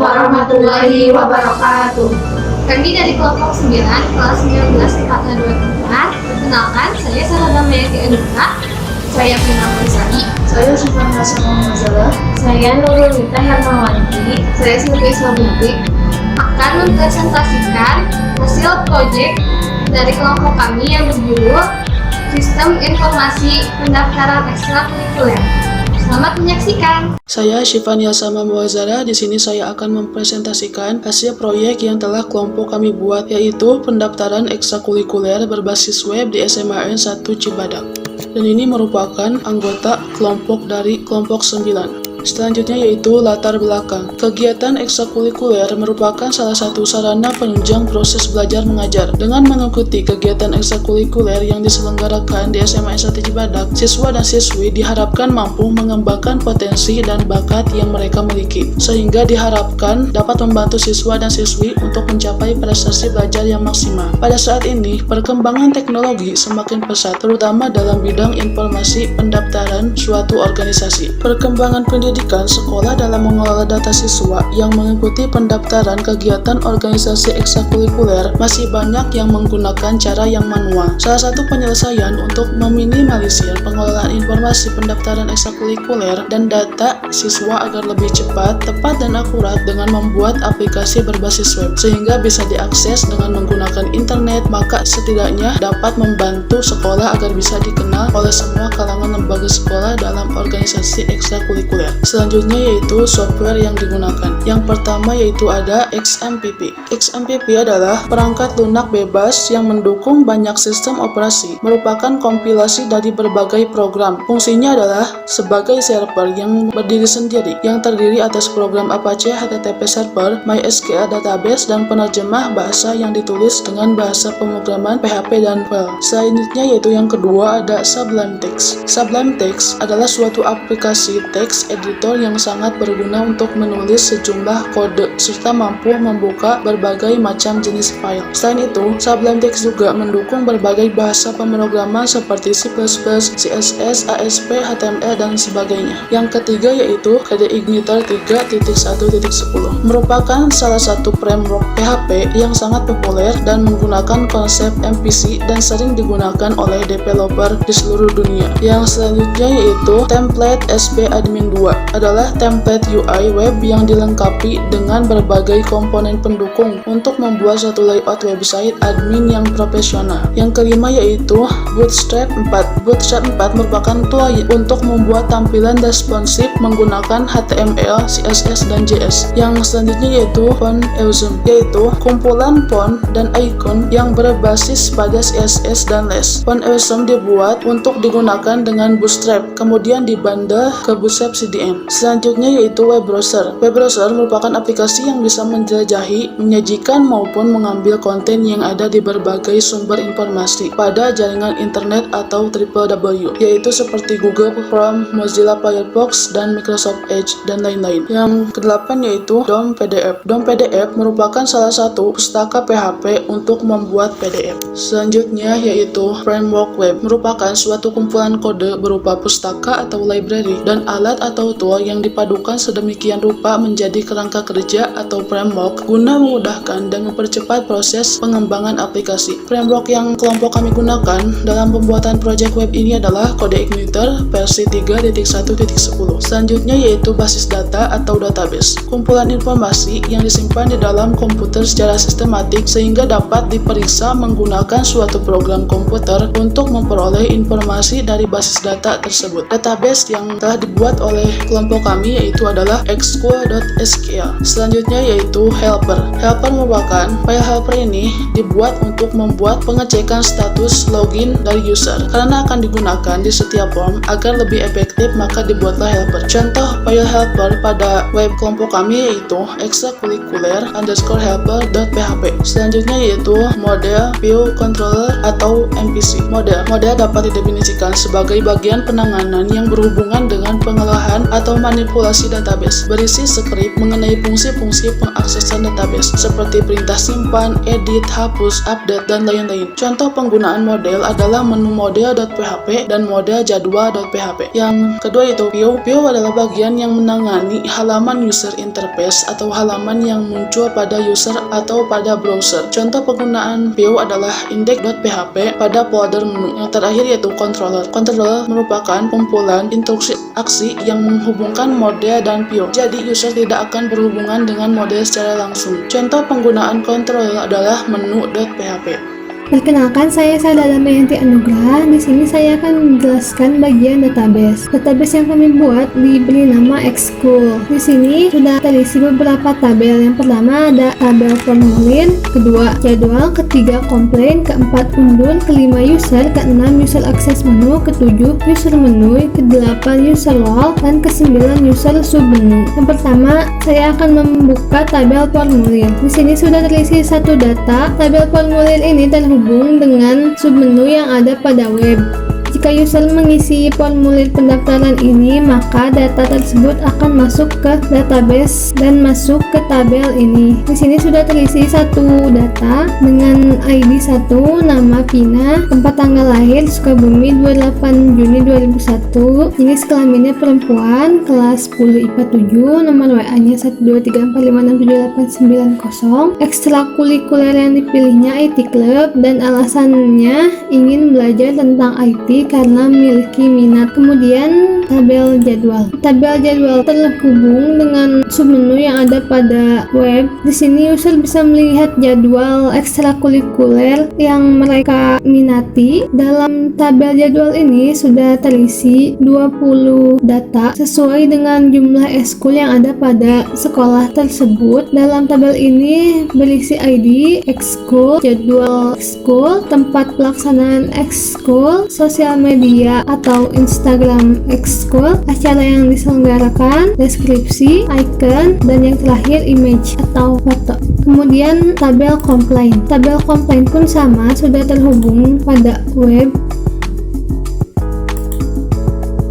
warahmatullahi wabarakatuh. Kami dari kelompok 9, kelas 19 IPA 24. Perkenalkan, saya Sarada Mayati Anuka. Saya Pina Maisani. Saya Sifan Hasan Mazala. Saya Nurul Nita Hermawanti. Saya Silvi Islamuddi. Akan mempresentasikan hasil proyek dari kelompok kami yang berjudul Sistem Informasi Pendaftaran Ekstrakurikuler. Selamat menyaksikan. Saya Syifan Yasama Muwazara. Di sini saya akan mempresentasikan hasil proyek yang telah kelompok kami buat, yaitu pendaftaran ekstrakurikuler berbasis web di SMAN 1 Cibadak. Dan ini merupakan anggota kelompok dari kelompok 9. Selanjutnya yaitu latar belakang. Kegiatan ekstrakurikuler merupakan salah satu sarana penunjang proses belajar mengajar. Dengan mengikuti kegiatan ekstrakurikuler yang diselenggarakan di SMA 1 Cibadak, siswa dan siswi diharapkan mampu mengembangkan potensi dan bakat yang mereka miliki, sehingga diharapkan dapat membantu siswa dan siswi untuk mencapai prestasi belajar yang maksimal. Pada saat ini, perkembangan teknologi semakin pesat, terutama dalam bidang informasi pendaftaran suatu organisasi. Perkembangan pendidikan sekolah dalam mengelola data siswa yang mengikuti pendaftaran kegiatan organisasi ekstrakurikuler masih banyak yang menggunakan cara yang manual. Salah satu penyelesaian untuk meminimalisir pengelolaan informasi pendaftaran ekstrakurikuler dan data siswa agar lebih cepat, tepat, dan akurat dengan membuat aplikasi berbasis web, sehingga bisa diakses dengan menggunakan internet, maka setidaknya dapat membantu sekolah agar bisa dikenal oleh semua kalangan lembaga sekolah dalam organisasi ekstrakurikuler. Selanjutnya yaitu software yang digunakan. Yang pertama yaitu ada XMPP. XMPP adalah perangkat lunak bebas yang mendukung banyak sistem operasi, merupakan kompilasi dari berbagai program. Fungsinya adalah sebagai server yang berdiri sendiri, yang terdiri atas program Apache HTTP Server, MySQL Database, dan penerjemah bahasa yang ditulis dengan bahasa pemrograman PHP dan Perl. Selanjutnya yaitu yang kedua ada Sublime Text. Sublime Text adalah suatu aplikasi text editor yang sangat berguna untuk menulis sejumlah kode serta mampu membuka berbagai macam jenis file. Selain itu, Sublime Text juga mendukung berbagai bahasa pemrograman seperti C++, CSS, ASP, HTML, dan sebagainya. Yang ketiga yaitu KDE-Igniter 3.1.10, merupakan salah satu framework PHP yang sangat populer dan menggunakan konsep MVC dan sering digunakan oleh developer di seluruh dunia. Yang selanjutnya yaitu Template SP Admin 2, adalah template UI web yang dilengkapi dengan berbagai komponen pendukung untuk membuat suatu layout website admin yang profesional. Yang kelima yaitu Bootstrap 4. Bootstrap 4 merupakan tool untuk membuat tampilan responsif menggunakan HTML, CSS, dan JS. Yang selanjutnya yaitu Font Awesome, yaitu kumpulan font dan icon yang berbasis pada CSS dan LESS. Font Awesome dibuat untuk digunakan dengan Bootstrap, kemudian dibundle ke Bootstrap CDN. Selanjutnya yaitu web browser. Web browser merupakan aplikasi yang bisa menjelajahi, menyajikan, maupun mengambil konten yang ada di berbagai sumber informasi pada jaringan internet atau www, yaitu seperti Google Chrome, Mozilla Firefox, dan Microsoft Edge, dan lain-lain. Yang kedelapan yaitu DOM PDF. DOM PDF merupakan salah satu pustaka PHP untuk membuat PDF. Selanjutnya yaitu Framework Web, merupakan suatu kumpulan kode berupa pustaka atau library dan alat atau tool yang dipadukan sedemikian rupa menjadi kerangka kerja atau framework guna memudahkan dan mempercepat proses pengembangan aplikasi. Framework yang kelompok kami gunakan dalam pembuatan project web ini adalah KDE-Igniter versi 3.1.10. Selanjutnya yaitu basis data atau database, kumpulan informasi yang disimpan di dalam komputer secara sistematik sehingga dapat diperiksa menggunakan suatu program komputer untuk memperoleh informasi dari basis data tersebut. Database yang telah dibuat oleh kelompok kami yaitu adalah xschool.sql. Selanjutnya yaitu helper. Helper merupakan file helper ini dibuat untuk membuat pengecekan status login dari user. Karena akan digunakan di setiap form agar lebih efektif, maka dibuatlah helper. Contoh file helper pada web kelompok kami yaitu extracurricular_helper.php. Selanjutnya yaitu model view controller atau MVC. Model dapat didefinisikan sebagai bagian penanganan yang berhubungan dengan pengelolaan atau manipulasi database, berisi skrip mengenai fungsi-fungsi pengaksesan database seperti perintah simpan, edit, hapus, update, dan lain-lain. Contoh penggunaan model adalah menu model.php dan model jadwal.php. Yang kedua itu view. View adalah bagian yang menangani halaman user interface atau halaman yang muncul pada user atau pada browser. Contoh penggunaan view adalah index.php pada folder menu. Yang terakhir yaitu controller. Controller merupakan kumpulan instruksi aksi yang menghubungkan model dan view. Jadi user tidak akan berhubungan dengan model secara langsung. Contoh penggunaan controller adalah menu.php. Perkenalkan, saya Sada Damayanti Anugrah. Di sini saya akan menjelaskan bagian database. Database yang kami buat diberi nama Xcool. Di sini sudah terisi beberapa tabel. Yang pertama ada tabel formulir, kedua jadwal, ketiga komplain, keempat undur, kelima user, keenam user akses menu, ketujuh user menu, kedelapan user role, dan kesembilan user submenu. Yang pertama, saya akan membuka tabel formulir. Di sini sudah terisi satu data. Tabel formulir ini terhubung dengan submenu yang ada pada web. Jika user mengisi formulir pendaftaran ini, maka data tersebut akan masuk ke database dan masuk ke tabel ini. Di sini sudah terisi satu data dengan ID 1, nama Pina, tempat tanggal lahir Sukabumi 28 Juni 2001, jenis kelaminnya perempuan, kelas 10 IPA 7, nomor WA-nya 12345678890, ekstrakurikuler yang dipilihnya IT Club, dan alasannya ingin belajar tentang IT karena memiliki minat. Kemudian tabel jadwal. Tabel jadwal terhubung dengan submenu yang ada pada web. Di sini user bisa melihat jadwal ekstrakurikuler yang mereka minati. Dalam tabel jadwal ini sudah terisi 20 data sesuai dengan jumlah eskul yang ada pada sekolah tersebut. Dalam tabel ini berisi ID ekskul, jadwal ekskul, tempat pelaksanaan ekskul, sosial media atau Instagram ekskul, acara yang diselenggarakan, deskripsi, icon, dan yang terakhir image atau foto. Kemudian tabel komplain. Tabel komplain pun sama, sudah terhubung pada web.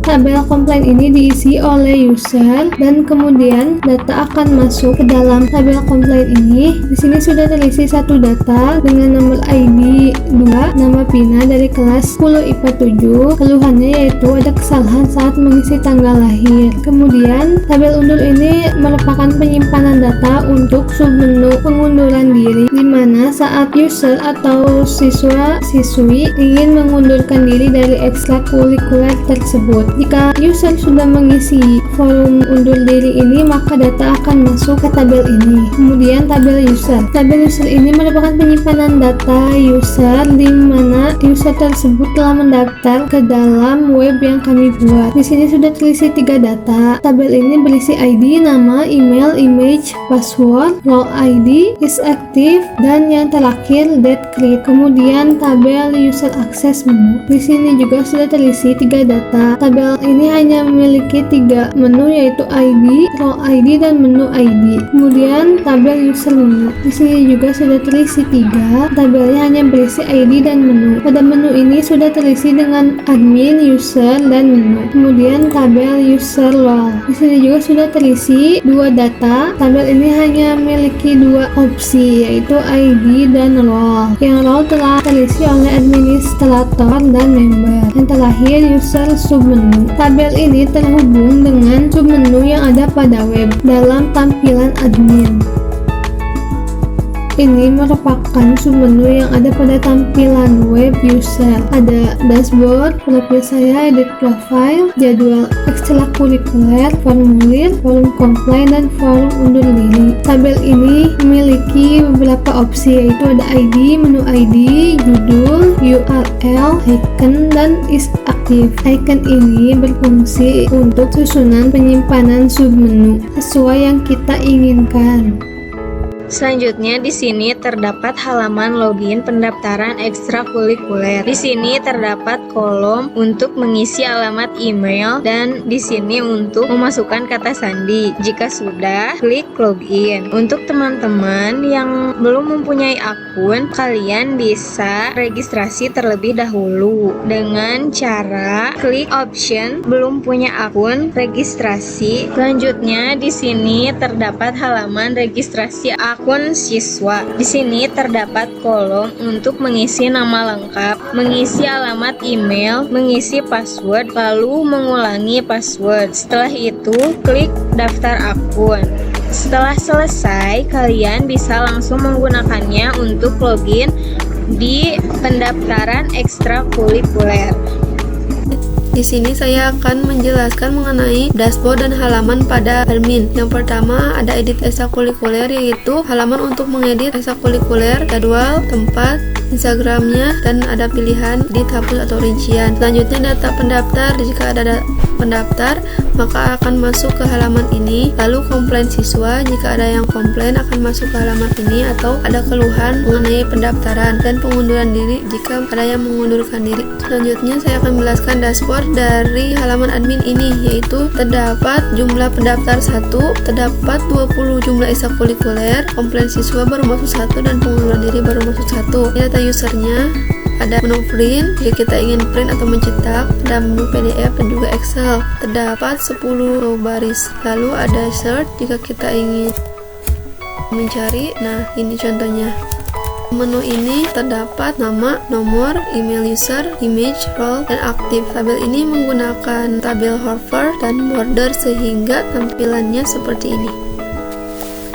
Tabel komplain ini diisi oleh user dan kemudian data akan masuk ke dalam tabel komplain ini. Di sini sudah terisi satu data dengan nomor ID 2, nama Pina dari kelas 10 IPA 7. Keluhannya yaitu ada kesalahan saat mengisi tanggal lahir. Kemudian tabel undur ini merupakan penyimpanan data untuk submenu pengunduran diri, di mana saat user atau siswa-siswi ingin mengundurkan diri dari ekstrakurikuler tersebut. Jika user sudah mengisi forum undur diri ini, maka data akan masuk ke tabel ini. Kemudian tabel user. Tabel user ini merupakan penyimpanan data user di mana user tersebut telah mendaftar ke dalam web yang kami buat. Di sini sudah terisi 3 data. Tabel ini berisi ID, nama, email, image, password, role ID, is active, dan yang terakhir date create. Kemudian tabel user akses menu. Di sini juga sudah terisi 3 data. Tabel ini hanya memiliki 3 menu yaitu ID, role ID, dan menu ID. Kemudian tabel user menu. Di sini juga sudah terisi 3. Tabelnya hanya berisi ID dan menu. Pada menu ini sudah terisi dengan admin, user, dan menu. Kemudian tabel user role. Di sini juga sudah terisi 2 data. Tabel ini hanya memiliki 2 opsi yaitu ID dan role. Yang role telah terisi oleh administrator dan member. Yang terakhir user submenu. Tabel ini terhubung dengan submenu yang ada pada web dalam tampilan admin. Ini merupakan submenu yang ada pada tampilan web user. Ada dashboard, profil saya, edit profile, jadwal ekstrakurikuler, formulir, forum komplain, dan forum undur diri. Tabel ini memiliki beberapa opsi yaitu ada ID, menu ID, judul, URL, icon, dan is active. Icon ini berfungsi untuk susunan penyimpanan submenu sesuai yang kita inginkan. Selanjutnya di sini terdapat halaman login pendaftaran ekstrakurikuler. Di sini terdapat kolom untuk mengisi alamat email dan di sini untuk memasukkan kata sandi. Jika sudah, klik login. Untuk teman-teman yang belum mempunyai akun, kalian bisa registrasi terlebih dahulu dengan cara klik option belum punya akun registrasi. Selanjutnya di sini terdapat halaman registrasi akun siswa. Di sini terdapat kolom untuk mengisi nama lengkap, mengisi alamat email, mengisi password, lalu mengulangi password. Setelah itu, klik daftar akun. Setelah selesai, kalian bisa langsung menggunakannya untuk login di pendaftaran ekstrakurikuler. Di sini saya akan menjelaskan mengenai dashboard dan halaman pada admin. Yang pertama ada edit ekstrakurikuler, yaitu halaman untuk mengedit ekstrakurikuler, jadwal, tempat, Instagramnya, dan ada pilihan edit, hapus, atau rincian. Selanjutnya data pendaftar. Jika ada pendaftar, maka akan masuk ke halaman ini. Lalu komplain siswa, jika ada yang komplain akan masuk ke halaman ini, atau ada keluhan mengenai pendaftaran, dan pengunduran diri jika ada yang mengundurkan diri. Selanjutnya saya akan menjelaskan dashboard dari halaman admin ini, yaitu terdapat jumlah pendaftar 1, terdapat 20 jumlah ekstrakurikuler, komplain siswa baru masuk 1, dan pengunduran diri baru masuk 1. Data usernya, ada menu print jika kita ingin print atau mencetak, ada menu PDF dan juga Excel. Terdapat 10 baris. Lalu ada search jika kita ingin mencari. Nah, ini contohnya. Menu ini terdapat nama, nomor, email user, image, role, dan aktif. Tabel ini menggunakan tabel hover dan border sehingga tampilannya seperti ini.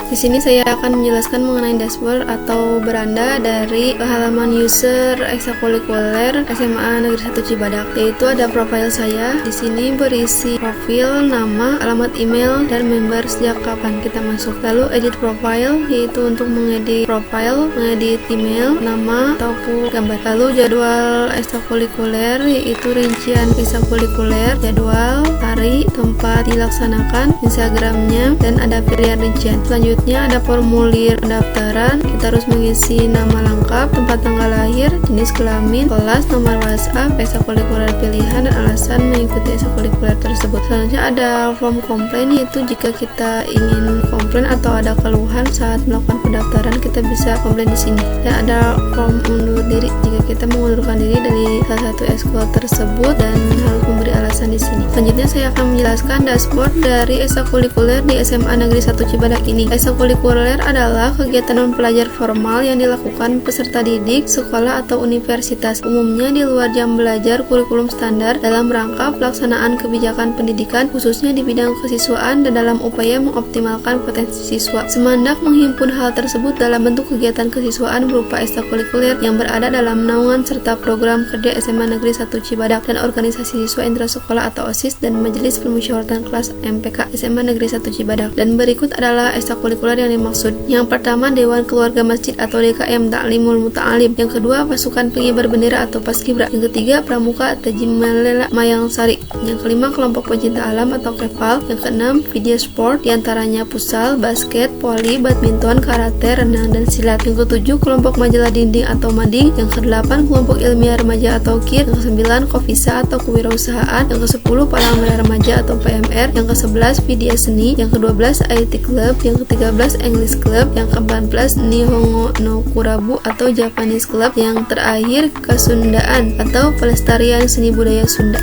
Di sini saya akan menjelaskan mengenai dashboard atau beranda dari halaman user ekstrakurikuler SMA Negeri 1 Cibadak, yaitu ada profil saya. Di sini berisi profil, nama, alamat email, dan member sejak kapan kita masuk. Lalu edit profile, yaitu untuk mengedit profile, mengedit email, nama, ataupun gambar. Lalu jadwal ekstrakurikuler, yaitu rincian ekstrakurikuler, jadwal, hari, tempat dilaksanakan, Instagramnya, dan ada pilihan rincian. Selanjutnya ada formulir pendaftaran. Kita harus mengisi nama lengkap, tempat tanggal lahir, jenis kelamin, kelas, nomor WhatsApp, ekstrakurikuler pilihan, dan alasan mengikuti ekstrakurikuler tersebut. Selanjutnya ada form komplain, yaitu jika kita ingin komplain atau ada keluhan saat melakukan pendaftaran, kita bisa komplain di sini. Dan ada form undur diri jika kita mengundurkan diri dari salah satu ekskul tersebut dan harus memberi alasan di sini. Selanjutnya saya akan menjelaskan dashboard dari ekstrakurikuler di SMA Negeri 1 Cibadak ini. Ekstrakurikuler adalah kegiatan non-pelajar formal yang dilakukan peserta didik, sekolah, atau universitas, umumnya di luar jam belajar kurikulum standar dalam rangka pelaksanaan kebijakan pendidikan, khususnya di bidang kesiswaan dan dalam upaya mengoptimalkan potensi siswa. Semandak menghimpun hal tersebut dalam bentuk kegiatan kesiswaan berupa ekstrakurikuler yang berada dalam naungan serta program kerja SMA Negeri 1 Cibadak dan organisasi siswa intrasekolah atau OSIS dan Majelis Permusyawaratan Kelas MPK SMA Negeri 1 Cibadak. Dan berikut adalah ekstrakurikuler yang dimaksud. Yang pertama, Dewan Keluarga Masjid atau DKM Ta'limul Muta'alim. Yang kedua, Pasukan Pengibar Bendera atau Paskibra. Yang ketiga, Pramuka Tajimalela Mayang Sari. Yang kelima, Kelompok Pecinta Alam atau KEPAL. Yang keenam, video sport, diantaranya futsal, basket, voli, badminton, karate, renang, dan silat. Yang ketujuh, Kelompok Majalah Dinding atau Mading. Yang kedelapan, Kelompok Ilmiah Remaja atau KIR. Yang kesembilan, Kofisa atau Kewirausahaan. Yang kesepuluh, Palang Merah Remaja atau PMR. Yang kesebelas, Vidya Seni. Yang kedua belas, IT Club. Yang ke-13, English Club. Yang ke-14, Nihongo no Kurabu atau Japanese Club. Yang terakhir, Kasundaan atau Pelestarian Seni Budaya Sunda.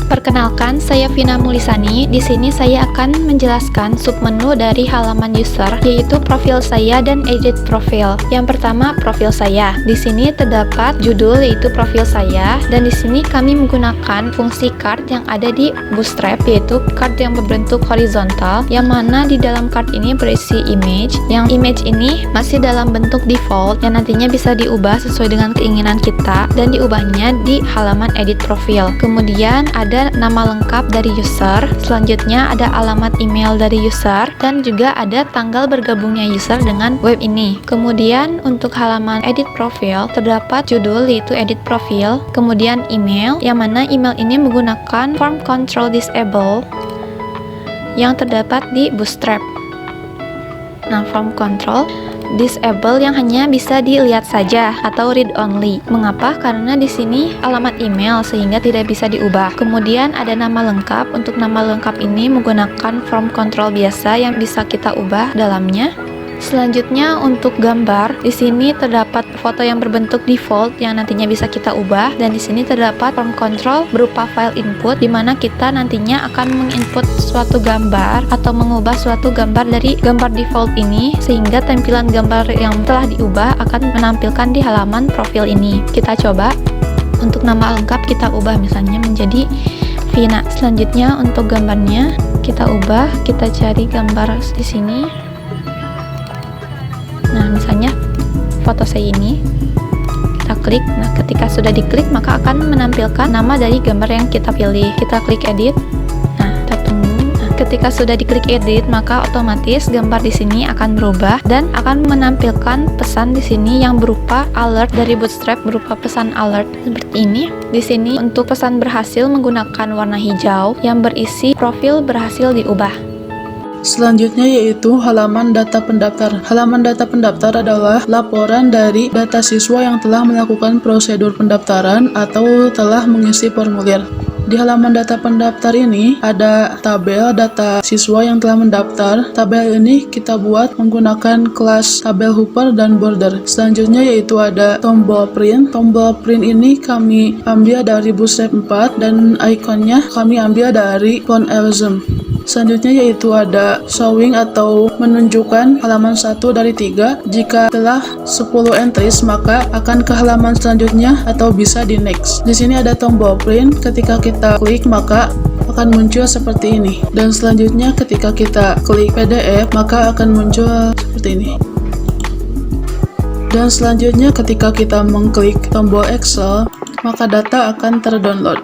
Perkenalkan, saya Vina Mulisani. Di sini saya akan menjelaskan submenu dari halaman user, yaitu profil saya dan edit profil. Yang pertama, profil saya. Di sini terdapat judul yaitu profil saya, dan di sini kami menggunakan fungsi card yang ada di Bootstrap, yaitu card yang berbentuk horizontal, yang mana di dalam card ini berisi image. Yang image ini masih dalam bentuk default, yang nantinya bisa diubah sesuai dengan keinginan kita dan diubahnya di halaman edit profil. Kemudian ada nama lengkap dari user, selanjutnya ada alamat email dari user, dan juga ada tanggal bergabungnya user dengan web ini. Kemudian untuk halaman edit profil terdapat judul yaitu edit profil, kemudian email, yang mana email ini menggunakan form control disable yang terdapat di Bootstrap. Nah, from control disable yang hanya bisa dilihat saja atau read only. Mengapa? Karena di sini alamat email sehingga tidak bisa diubah. Kemudian ada nama lengkap. Untuk nama lengkap ini menggunakan from control biasa yang bisa kita ubah dalamnya. Selanjutnya untuk gambar, di sini terdapat foto yang berbentuk default yang nantinya bisa kita ubah, dan di sini terdapat from control berupa file input di mana kita nantinya akan menginput suatu gambar atau mengubah suatu gambar dari gambar default ini sehingga tampilan gambar yang telah diubah akan menampilkan di halaman profil ini. Kita coba. Untuk nama lengkap kita ubah misalnya menjadi Vina. Selanjutnya untuk gambarnya kita ubah, kita cari gambar di sini. Nah, misalnya foto saya ini, kita klik. Nah, ketika sudah diklik maka akan menampilkan nama dari gambar yang kita pilih. Kita klik edit. Nah, kita tunggu. Nah, ketika sudah diklik edit maka otomatis gambar di sini akan berubah dan akan menampilkan pesan di sini yang berupa alert dari Bootstrap, berupa pesan alert seperti ini. Di sini untuk pesan berhasil menggunakan warna hijau yang berisi profil berhasil diubah. Selanjutnya yaitu halaman data pendaftar. Halaman data pendaftar adalah laporan dari data siswa yang telah melakukan prosedur pendaftaran atau telah mengisi formulir. Di halaman data pendaftar ini ada tabel data siswa yang telah mendaftar. Tabel ini kita buat menggunakan kelas tabel hopper dan border. Selanjutnya yaitu ada tombol print. Tombol print ini kami ambil dari Bootstrap 4 dan ikonnya kami ambil dari font Elzem. Selanjutnya yaitu ada showing atau menunjukkan halaman 1 dari 3. Jika telah 10 entries maka akan ke halaman selanjutnya atau bisa di next. Di sini ada tombol print. Ketika kita klik maka akan muncul seperti ini. Dan selanjutnya ketika kita klik PDF maka akan muncul seperti ini. Dan selanjutnya ketika kita mengklik tombol Excel maka data akan terdownload.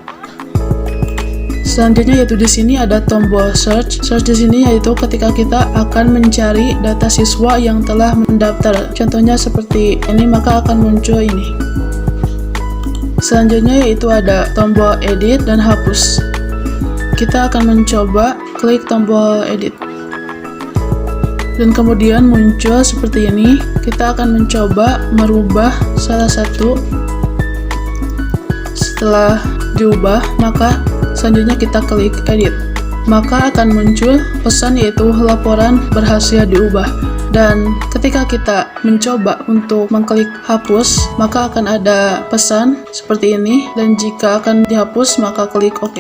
Selanjutnya yaitu di sini ada tombol search. Search di sini yaitu ketika kita akan mencari data siswa yang telah mendaftar. Contohnya seperti ini maka akan muncul ini. Selanjutnya yaitu ada tombol edit dan hapus. Kita akan mencoba klik tombol edit. Dan kemudian muncul seperti ini. Kita akan mencoba merubah salah satu. Setelah diubah maka selanjutnya kita klik edit, maka akan muncul pesan yaitu laporan berhasil diubah. Dan ketika kita mencoba untuk mengklik hapus maka akan ada pesan seperti ini, dan jika akan dihapus maka klik OK.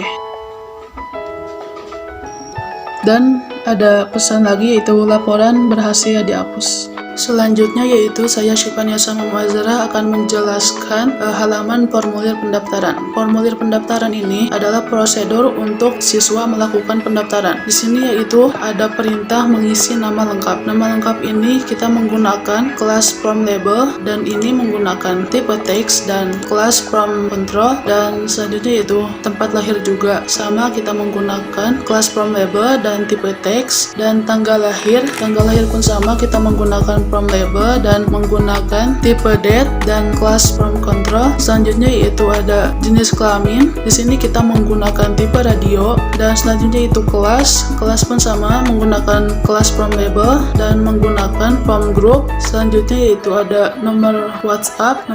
Dan ada pesan lagi yaitu laporan berhasil dihapus. Selanjutnya yaitu saya Syifania Sama Muazzarah akan menjelaskan halaman formulir pendaftaran. Formulir pendaftaran ini adalah prosedur untuk siswa melakukan pendaftaran. Di sini yaitu ada perintah mengisi nama lengkap. Nama lengkap ini kita menggunakan kelas from label, dan ini menggunakan tipe teks dan kelas from control, dan selanjutnya yaitu tempat lahir juga sama, kita menggunakan kelas from label dan tipe teks, dan tanggal lahir pun sama, kita menggunakan from label dan menggunakan tipe date dan kelas from control. Selanjutnya yaitu ada jenis kelamin. Di sini kita menggunakan tipe radio, dan selanjutnya itu kelas pun sama, menggunakan kelas from label dan menggunakan from group. Selanjutnya yaitu ada nomor WhatsApp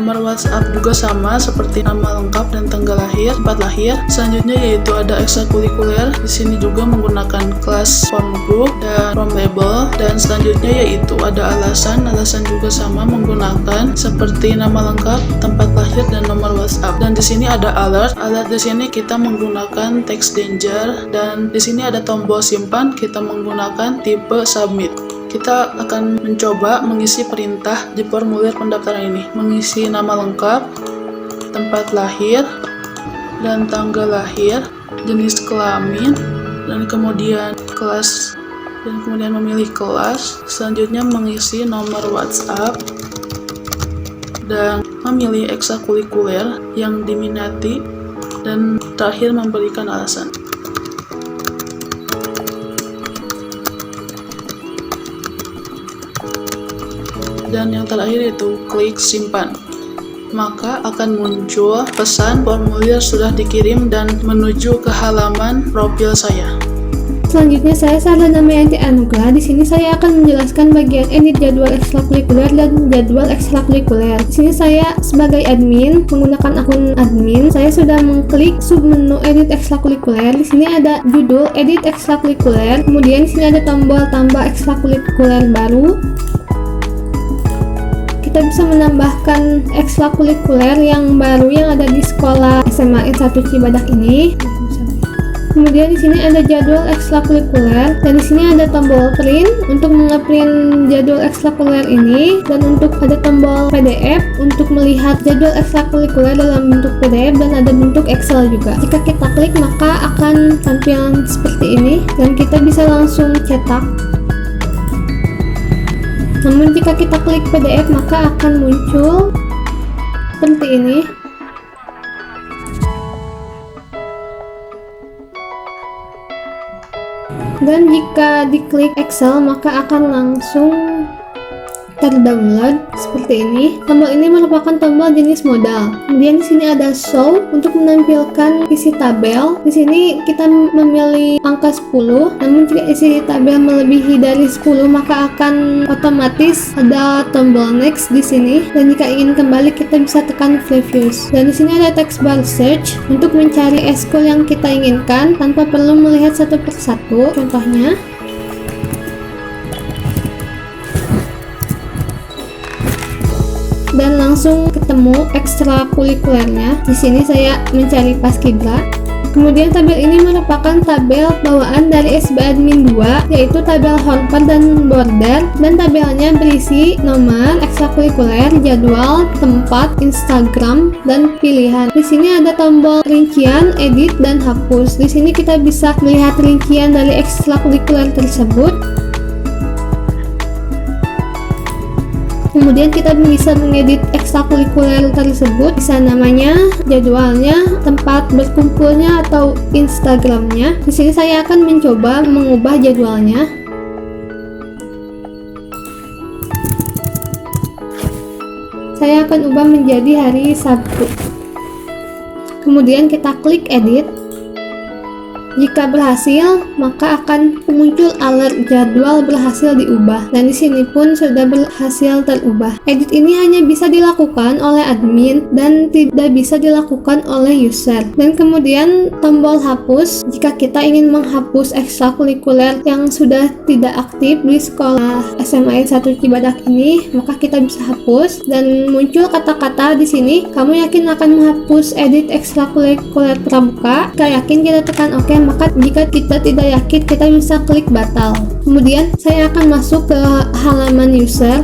juga sama seperti nama lengkap dan tanggal lahir, tempat lahir. Selanjutnya yaitu ada ekstrakurikuler. Di sini juga menggunakan kelas from group dan from label, dan selanjutnya yaitu ada alasan juga sama, menggunakan seperti nama lengkap, tempat lahir dan nomor WhatsApp. Dan di sini ada alert di sini kita menggunakan text danger, dan di sini ada tombol simpan, kita menggunakan tipe submit. Kita akan mencoba mengisi perintah di formulir pendaftaran ini, mengisi nama lengkap, tempat lahir dan tanggal lahir, jenis kelamin, dan kemudian kelas, dan kemudian memilih kelas. Selanjutnya mengisi nomor WhatsApp dan memilih ekstrakurikuler yang diminati, dan terakhir memberikan alasan. Dan yang terakhir itu klik simpan. Maka akan muncul pesan formulir sudah dikirim dan menuju ke halaman profil saya. Selanjutnya saya Sarah Damayanti Anugrah. Di sini saya akan menjelaskan bagian edit jadwal ekstrakurikuler dan jadwal ekstrakurikuler. Di sini saya sebagai admin menggunakan akun admin. Saya sudah mengklik submenu edit ekstrakurikuler. Di sini ada judul edit ekstrakurikuler. Kemudian di sini ada tombol tambah ekstrakurikuler baru. Kita bisa menambahkan ekstrakurikuler yang baru yang ada di sekolah SMA 1 Cibadak ini. Kemudian di sini ada jadwal ekstrakurikuler dan di sini ada tombol print untuk ngeprint jadwal ekstrakurikuler ini, dan untuk ada tombol PDF untuk melihat jadwal ekstrakurikuler dalam bentuk PDF, dan ada bentuk Excel juga. Jika kita klik maka akan tampilan seperti ini dan kita bisa langsung cetak. Namun jika kita klik PDF maka akan muncul seperti ini. Dan jika diklik Excel maka akan langsung terdownload seperti ini. Tombol ini merupakan tombol jenis modal. Kemudian di sini ada show untuk menampilkan isi tabel. Di sini kita memilih angka 10. Namun jika isi tabel melebihi dari 10 maka akan otomatis ada tombol next di sini. Dan jika ingin kembali kita bisa tekan previews. Dan di sini ada text bar search untuk mencari eskul yang kita inginkan tanpa perlu melihat satu persatu. Contohnya, dan langsung ketemu ekstrakurikulernya. Di sini saya mencari Paskibra. Kemudian tabel ini merupakan tabel bawaan dari SB Admin 2, yaitu tabel Horper dan Border, dan tabelnya berisi nomor, ekstrakurikuler, jadwal, tempat, Instagram, dan pilihan. Di sini ada tombol rincian, edit, dan hapus. Di sini kita bisa melihat rincian dari ekstrakurikuler tersebut. Kemudian kita bisa mengedit ekstrakurikuler tersebut, bisa namanya, jadwalnya, tempat berkumpulnya, atau Instagramnya. Di sini saya akan mencoba mengubah jadwalnya. Saya akan ubah menjadi hari Sabtu. Kemudian kita klik edit. Jika berhasil, maka akan muncul alert jadwal berhasil diubah. Dan di sini pun sudah berhasil terubah. Edit ini hanya bisa dilakukan oleh admin dan tidak bisa dilakukan oleh user. Dan kemudian tombol hapus, jika kita ingin menghapus ekstrakurikuler yang sudah tidak aktif di sekolah SMA 1 Cibadak ini, maka kita bisa hapus dan muncul kata-kata di sini, kamu yakin akan menghapus edit ekstrakurikuler pramuka? Jika yakin kita tekan OK. Maka jika kita tidak yakin kita bisa klik batal. Kemudian saya akan masuk ke halaman user.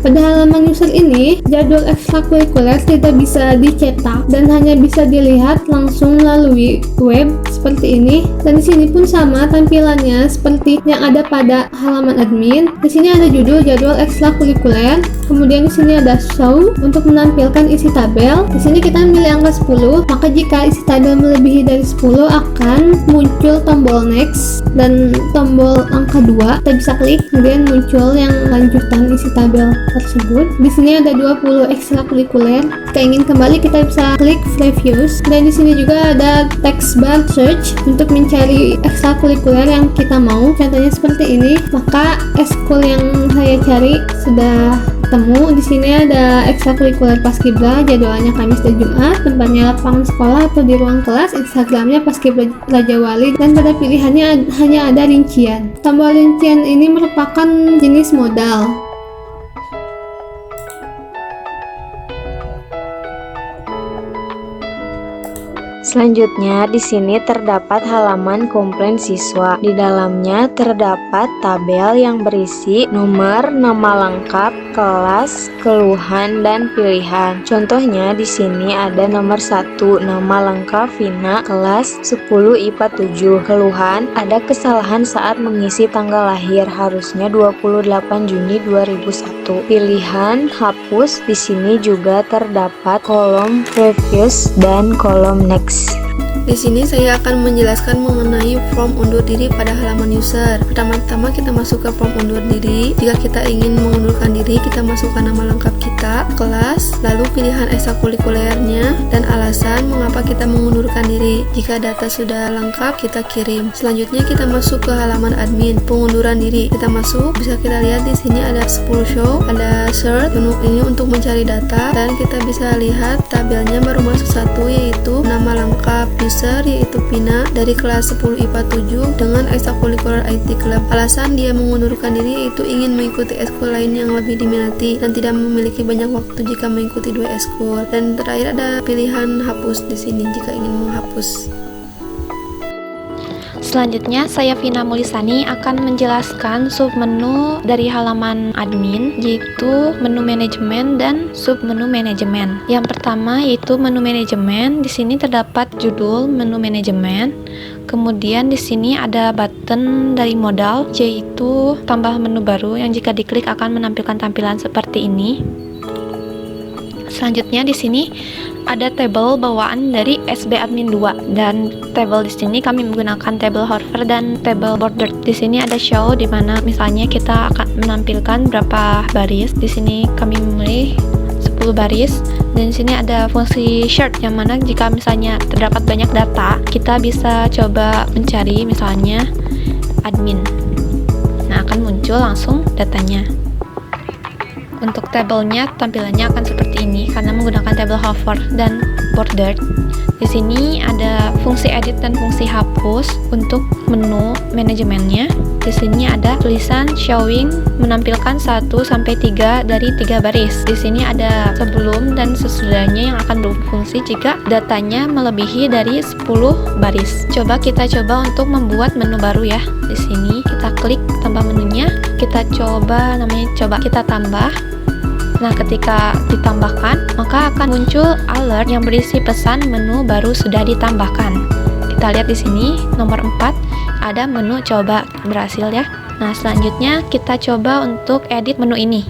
Pada halaman user ini, jadwal ekstrakurikuler tidak bisa dicetak dan hanya bisa dilihat langsung melalui web seperti ini. Dan di sini pun sama tampilannya seperti yang ada pada halaman admin. Di sini ada judul jadwal ekstrakurikuler. Kemudian di sini ada show untuk menampilkan isi tabel. Di sini kita memilih angka 10. Maka jika isi tabel melebihi dari 10 akan muncul tombol next dan tombol angka 2. Kita bisa klik, kemudian muncul yang lanjutan isi tabel tersebut. Di sini ada 20 ekstrakurikuler. Jika ingin kembali kita bisa klik previews. Dan di sini juga ada text bar search untuk mencari ekstrakurikuler yang kita mau. Contohnya seperti ini. Maka eskul yang saya cari sudah temu. Di sini ada ekstrakurikuler Paskibra, jadwalnya Kamis dan Jumat, tempatnya lapangan sekolah atau di ruang kelas, Instagramnya Paskibra Raja Wali, dan pada pilihannya hanya ada rincian. Tombol rincian ini merupakan jenis modal. Selanjutnya, di sini terdapat halaman komplain siswa. Di dalamnya terdapat tabel yang berisi nomor, nama lengkap, kelas, keluhan, dan pilihan. Contohnya di sini ada nomor 1, nama lengkap Vina, kelas 10 IPA 7. Keluhan, ada kesalahan saat mengisi tanggal lahir, harusnya 28 Juni 2001. Pilihan, hapus. Di sini juga terdapat kolom previous dan kolom next. Di sini saya akan menjelaskan mengenai form undur diri pada halaman user. Pertama-tama kita masuk ke form undur diri. Jika kita ingin mengundurkan diri, kita masukkan nama lengkap kita, kelas, lalu pilihan ekstrakurikulernya, dan alasan mengapa kita mengundurkan diri. Jika data sudah lengkap, kita kirim. Selanjutnya kita masuk ke halaman admin, pengunduran diri. Kita masuk, bisa kita lihat di sini ada 10 show, ada search, ini untuk mencari data, dan kita bisa lihat tabelnya baru masuk satu, yaitu nama lengkap user, yaitu Pina dari kelas 10 IPA 7 dengan ekstrakurikuler IT Club. Alasan dia mengundurkan diri yaitu ingin mengikuti ekskul lain yang lebih diminati dan tidak memiliki banyak waktu jika mengikuti 2 ekskul. Dan terakhir ada pilihan hapus di sini jika ingin menghapus. Selanjutnya, saya Vina Mulisani akan menjelaskan submenu dari halaman admin, yaitu menu manajemen dan submenu manajemen. Yang pertama yaitu menu manajemen. Di sini terdapat judul menu manajemen. Kemudian di sini ada button dari modal, yaitu tambah menu baru yang jika diklik akan menampilkan tampilan seperti ini. Selanjutnya di sini ada tabel bawaan dari SB Admin 2, dan tabel di sini kami menggunakan tabel hover dan tabel border. Di sini ada show, di mana misalnya kita akan menampilkan berapa baris. Di sini kami memilih 10 baris, dan di sini ada fungsi search, yang mana jika misalnya terdapat banyak data, kita bisa coba mencari misalnya admin. Nah, akan muncul langsung datanya. Untuk tabelnya tampilannya akan seperti ini karena menggunakan tabel hover dan border. Di sini ada fungsi edit dan fungsi hapus untuk menu manajemennya. Di sini ada tulisan showing menampilkan 1 sampai 3 dari 3 baris. Di sini ada sebelum dan sesudahnya yang akan berfungsi jika datanya melebihi dari 10 baris. Kita coba untuk membuat menu baru ya. Di sini kita klik tambah menunya, kita coba kita tambah. Nah, ketika ditambahkan, maka akan muncul alert yang berisi pesan menu baru sudah ditambahkan. Kita lihat di sini nomor 4 ada menu coba, berhasil ya. Nah, selanjutnya kita coba untuk edit menu ini.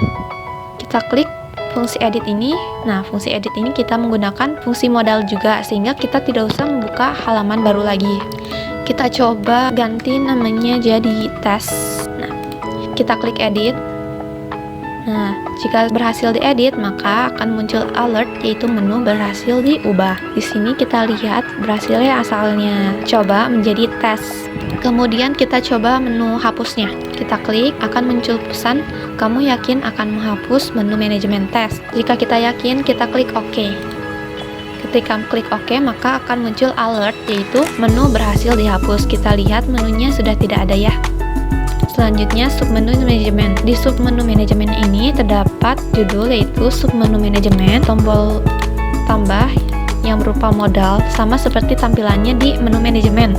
Kita klik fungsi edit ini. Nah, fungsi edit ini kita menggunakan fungsi modal juga, sehingga kita tidak usah membuka halaman baru lagi. Kita coba ganti namanya jadi tes. Nah, kita klik edit. Nah, jika berhasil diedit, maka akan muncul alert, yaitu menu berhasil diubah. Di sini kita lihat berhasilnya asalnya coba menjadi tes. Kemudian kita coba menu hapusnya. Kita klik, akan muncul pesan, kamu yakin akan menghapus menu manajemen tes? Jika kita yakin, kita klik OK. Ketika klik OK, maka akan muncul alert, yaitu menu berhasil dihapus. Kita lihat menunya sudah tidak ada ya. Selanjutnya submenu manajemen. Di submenu manajemen ini terdapat judul, yaitu submenu manajemen, tombol tambah yang berupa modal sama seperti tampilannya di menu manajemen.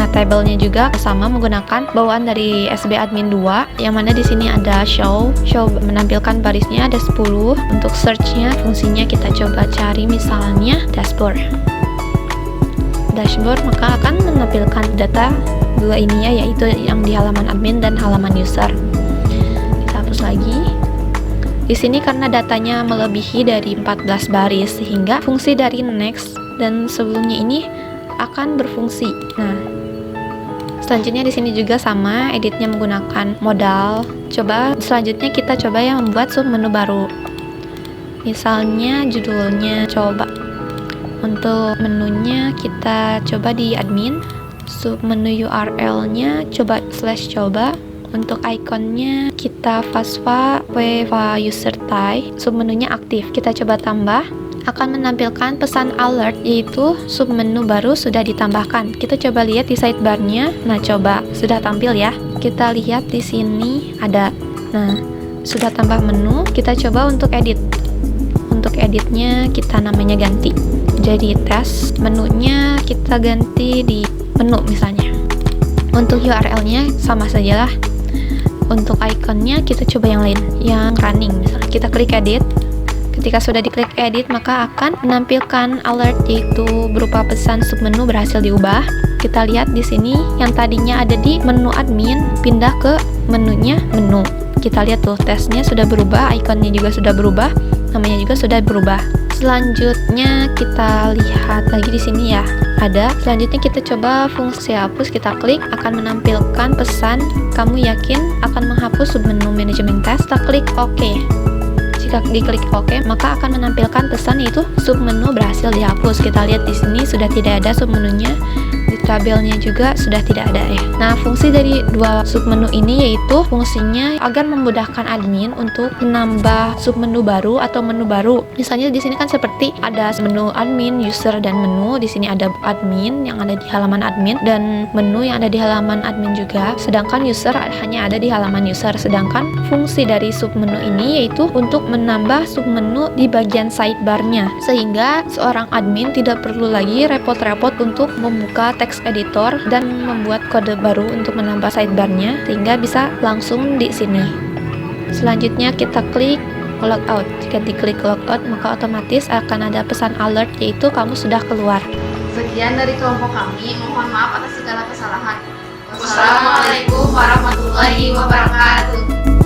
Nah, tabelnya juga sama menggunakan bawaan dari SB Admin 2, yang mana di sini ada show menampilkan barisnya ada 10. Untuk search-nya, fungsinya kita coba cari misalnya dashboard, maka akan menampilkan data dua ini ya, yaitu yang di halaman admin dan halaman user. Kita hapus lagi. Di sini karena datanya melebihi dari 14 baris, sehingga fungsi dari next dan sebelumnya ini akan berfungsi. Nah, selanjutnya di sini juga sama, editnya menggunakan modal. Selanjutnya kita coba yang membuat submenu baru. Misalnya judulnya coba. Untuk menunya kita coba di admin. Submenu URL-nya coba. Untuk ikonnya kita Vasva Weva user type. Submenunya aktif. Kita coba tambah. Akan menampilkan pesan alert, yaitu submenu baru sudah ditambahkan. Kita coba lihat di sidebar-nya. Nah, coba sudah tampil ya. Kita lihat di sini ada. Nah, sudah tambah menu. Kita coba untuk edit. Untuk editnya kita namanya ganti jadi tes. Menunya kita ganti di menu misalnya. Untuk URL-nya sama sajalah. Untuk ikonnya kita coba yang lain, yang running misalnya. Kita klik edit. Ketika sudah diklik edit, maka akan menampilkan alert, yaitu berupa pesan submenu berhasil diubah. Kita lihat di sini yang tadinya ada di menu admin pindah ke menunya menu. Kita lihat tuh tesnya sudah berubah, ikonnya juga sudah berubah, namanya juga sudah berubah. Selanjutnya kita lihat lagi di sini ya. Selanjutnya kita coba fungsi hapus, kita klik, akan menampilkan pesan kamu yakin akan menghapus submenu manajemen tes. Kita klik OK. Jika diklik OK, maka akan menampilkan pesan yaitu submenu berhasil dihapus. Kita lihat di sini sudah tidak ada submenunya. Di tabelnya juga sudah tidak ada ya. Nah, fungsi dari dua submenu ini yaitu fungsinya agar memudahkan admin untuk menambah submenu baru atau menu baru. Misalnya di sini kan seperti ada menu admin, user, dan menu. Di sini ada admin yang ada di halaman admin dan menu yang ada di halaman admin juga. Sedangkan user hanya ada di halaman user. Sedangkan fungsi dari submenu ini yaitu untuk menambah submenu di bagian sidebar-nya, sehingga seorang admin tidak perlu lagi repot-repot untuk membuka text editor dan membuat kode baru untuk menambah sidebar-nya, sehingga bisa langsung di sini. Selanjutnya kita klik logout. Jika diklik logout, maka otomatis akan ada pesan alert yaitu kamu sudah keluar. Sekian dari kelompok kami, mohon maaf atas segala kesalahan. Wassalamualaikum warahmatullahi wabarakatuh.